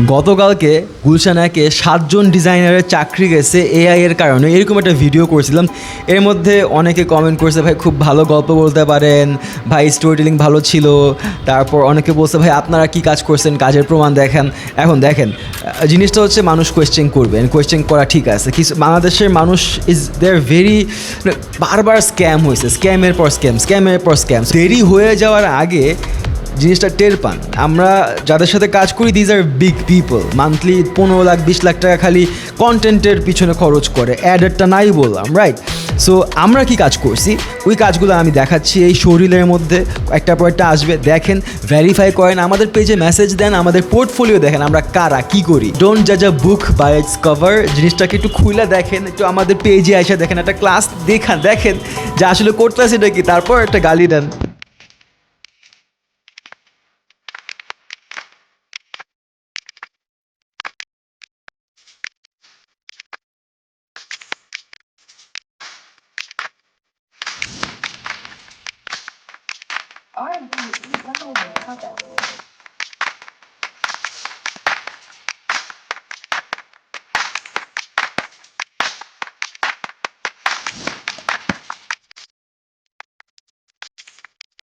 গতকালকে গুলশানাকে 7জন ডিজাইনারের চাকরি গেছে এআই এর কারণে, এরকম একটা ভিডিও করছিলাম। এর মধ্যে অনেকে কমেন্ট করছে ভাই খুব ভালো গল্প বলতে পারেন, ভাই স্টোরি টেলিং ভালো ছিল। তারপর অনেকে বলছে ভাই আপনারা কি কাজ করছেন, কাজের প্রমাণ দেখেন। এখন দেখেন জিনিসটা হচ্ছে মানুষ কোয়েশ্চেন করবে, কোয়েশ্চেন করা ঠিক আছে। কিছু বাংলাদেশের মানুষ ইজ দে আর ভেরি, বারবার স্ক্যাম হয়েছে, স্ক্যামের পর স্ক্যাম, স্ক্যামের পর স্ক্যাম। দেরি হয়ে যাওয়ার আগে জিনিসটা টের পান। আমরা যাদের সাথে কাজ করি these are big people, monthly 15 lakh 20 lakh টাকা খালি কন্টেন্টের পিছনে খরচ করে, অ্যাডেরটা নাই বললাম, রাইট? সো আমরা কি কাজ করছি ওই কাজগুলো আমি দেখাচ্ছি এই শোরিলের মধ্যে, একটার পর একটা আসবে, দেখেন, ভেরিফাই করেন, আমাদের পেজে মেসেজ দেন, আমাদের পোর্টফোলিও দেখেন আমরা কারা কি করি। ডোন্ট জাজ আ বুক বাই ইটস কভার, জিনিসটাকে একটু খুলে দেখেন, একটু আমাদের পেজে এসে দেখেন, একটা ক্লাস দেখেন যে আসলে করতেছে এটা কি, তারপর একটা গালি দেন। R&B 101.7